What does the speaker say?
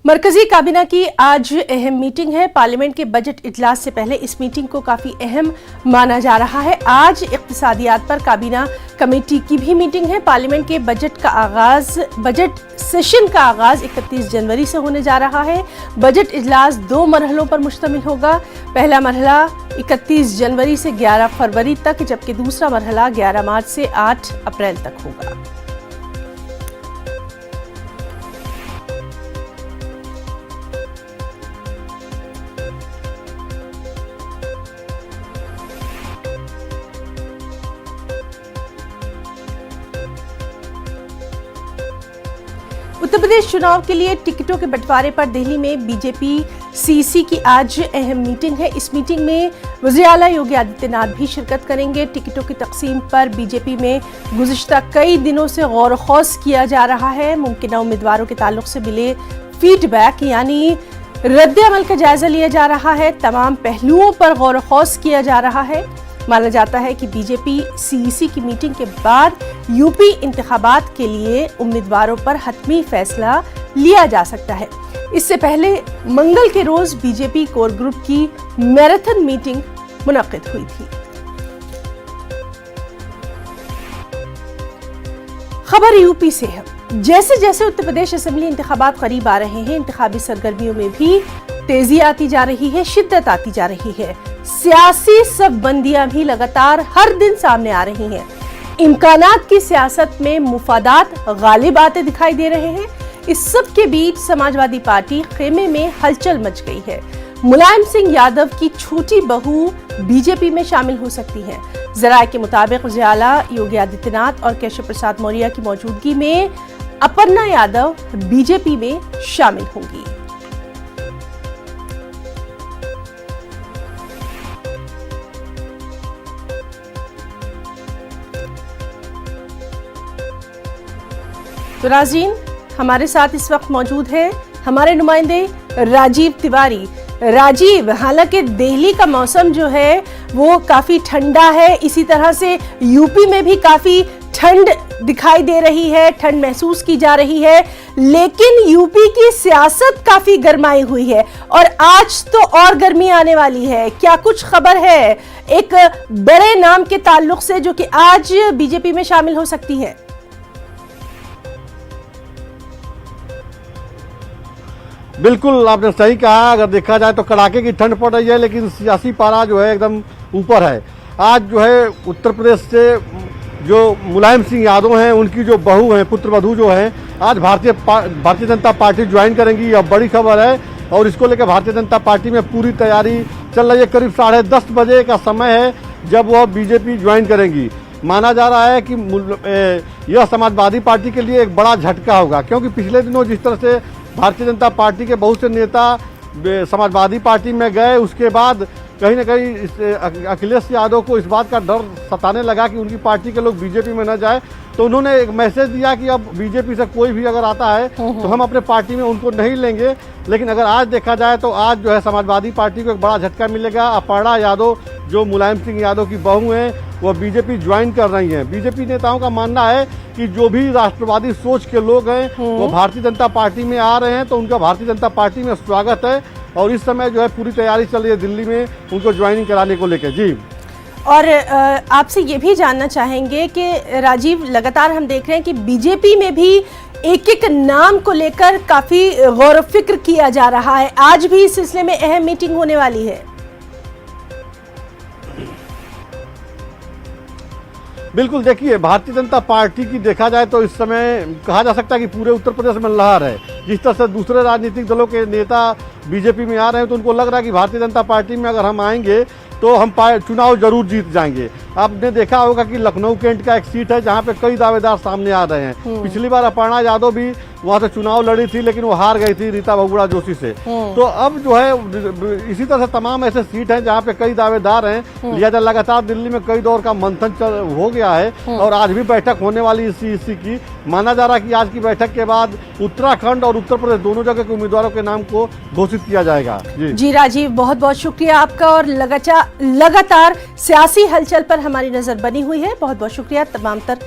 मरकजी काबीना की आज अहम मीटिंग है। पार्लियामेंट के बजट इजलास से पहले इस मीटिंग को काफी अहम माना जा रहा है। आज इक्तिसादियात पर काबीना कमेटी की भी मीटिंग है। पार्लियामेंट के बजट सेशन का आगाज 31 जनवरी से होने जा रहा है। बजट इजलास 2 मरहलों पर मुश्तमिल होगा। पहला मरहला 31 जनवरी से 11 फरवरी तक, जबकि दूसरा मरहला 11 मार्च से 8 अप्रैल तक होगा। उत्तर प्रदेश चुनाव के लिए टिकटों के बंटवारे पर दिल्ली में बीजेपी सीसी की आज अहम मीटिंग है। इस मीटिंग में वज़ीर आला योगी आदित्यनाथ भी शिरकत करेंगे। टिकटों की तकसीम पर बीजेपी में गुज़िश्ता कई दिनों से गौर खौस किया जा रहा है। मुमकिन उम्मीदवारों के ताल्लुक से मिले फीडबैक यानी रद्द अमल का जायजा लिया जा रहा है। तमाम पहलुओं पर गौर खौस किया जा रहा है। माना जाता है कि बीजेपी सीईसी की मीटिंग के बाद यूपी इंतखाबात के लिए उम्मीदवारों पर हतमी फैसला लिया जा सकता है। इससे पहले मंगल के रोज बीजेपी कोर ग्रुप की मैराथन मीटिंग मुनक्किद हुई थी। खबर यूपी से है। जैसे जैसे उत्तर प्रदेश असेंबली इंतखाबात करीब आ रहे हैं, इंतखाबी सरगर्मियों में भी तेजी आती जा रही है, शिद्दत आती जा रही है। सियासी सबबंदियां भी लगातार हर दिन सामने आ रही हैं। इम्कानात की सियासत में मुफादात गालिब आते दिखाई दे रहे हैं। इस सब के बीच समाजवादी पार्टी खेमे में हलचल मच गई है। मुलायम सिंह यादव की छोटी बहू बीजेपी में शामिल हो सकती हैं। जराये के मुताबिक वज़ीर आला योगी आदित्यनाथ और केशव प्रसाद मौर्य की मौजूदगी में अपर्णा यादव बीजेपी में शामिल होंगी। तो नाज़रीन, हमारे साथ इस वक्त मौजूद है हमारे नुमाइंदे राजीव तिवारी। राजीव, हालांकि दिल्ली का मौसम जो है वो काफी ठंडा है, इसी तरह से यूपी में भी काफी ठंड दिखाई दे रही है, ठंड महसूस की जा रही है, लेकिन यूपी की सियासत काफी गर्माई हुई है और आज तो और गर्मी आने वाली है। क्या कुछ खबर है एक बड़े नाम के ताल्लुक से जो कि आज बीजेपी में शामिल हो सकती है? बिल्कुल, आपने सही कहा। अगर देखा जाए तो कड़ाके की ठंड पड़ रही है, लेकिन सियासी पारा जो है एकदम ऊपर है। आज जो है उत्तर प्रदेश से जो मुलायम सिंह यादव हैं, उनकी जो बहू हैं, पुत्रवधू जो हैं, आज भारतीय जनता पार्टी ज्वाइन करेंगी। यह बड़ी खबर है और इसको लेकर भारतीय जनता पार्टी में पूरी तैयारी चल रही है। करीब 10:30 बजे का समय है जब वह बीजेपी ज्वाइन करेंगी। माना जा रहा है कि यह समाजवादी पार्टी के लिए एक बड़ा झटका होगा, क्योंकि पिछले दिनों जिस तरह से भारतीय जनता पार्टी के बहुत से नेता समाजवादी पार्टी में गए, उसके बाद कहीं ना कहीं अखिलेश यादव को इस बात का डर सताने लगा कि उनकी पार्टी के लोग बीजेपी में न जाए, तो उन्होंने एक मैसेज दिया कि अब बीजेपी से कोई भी अगर आता है तो हम अपने पार्टी में उनको नहीं लेंगे। लेकिन अगर आज देखा जाए तो आज जो है समाजवादी पार्टी को एक बड़ा झटका मिलेगा। अपर्णा यादव जो मुलायम सिंह यादव की बहू हैं, वह बीजेपी ज्वाइन कर रही हैं। बीजेपी नेताओं का मानना है कि जो भी राष्ट्रवादी सोच के लोग हैं वो भारतीय जनता पार्टी में आ रहे हैं, तो उनका भारतीय जनता पार्टी में स्वागत है और इस समय जो है पूरी तैयारी चल रही है दिल्ली में उनको ज्वाइनिंग कराने को लेकर। जी, और आपसे ये भी जानना चाहेंगे कि राजीव, लगातार हम देख रहे हैं कि बीजेपी में भी एक एक नाम को लेकर काफी गौर फिक्र किया जा रहा है। आज भी इस सिलसिले में अहम मीटिंग होने वाली है। बिल्कुल, देखिए भारतीय जनता पार्टी की देखा जाए तो इस समय कहा जा सकता है कि पूरे उत्तर प्रदेश में लहर है। जिस तरह से दूसरे राजनीतिक दलों के नेता बीजेपी में आ रहे हैं, तो उनको लग रहा है कि भारतीय जनता पार्टी में अगर हम आएंगे तो हम चुनाव जरूर जीत जाएंगे। आपने देखा होगा कि लखनऊ कैंट का एक सीट है जहां पे कई दावेदार सामने आ रहे हैं। पिछली बार अपर्णा यादव भी वहां से चुनाव लड़ी थी, लेकिन वो हार गई थी रीता बहुगुणा जोशी से। तो अब जो है इसी तरह से तमाम ऐसे सीट हैं जहां पे कई दावेदार हैं। लिहाजा लगातार दिल्ली में कई दौर का मंथन हो गया है और आज भी बैठक होने वाली इसी की। माना जा रहा है कि आज की बैठक के बाद उत्तराखंड और उत्तर प्रदेश दोनों जगह के उम्मीदवारों के नाम को घोषित किया जाएगा। जी राजीव, बहुत बहुत शुक्रिया आपका। और लगातार सियासी हलचल पर हमारी नजर बनी हुई है। बहुत बहुत शुक्रिया तमाम तर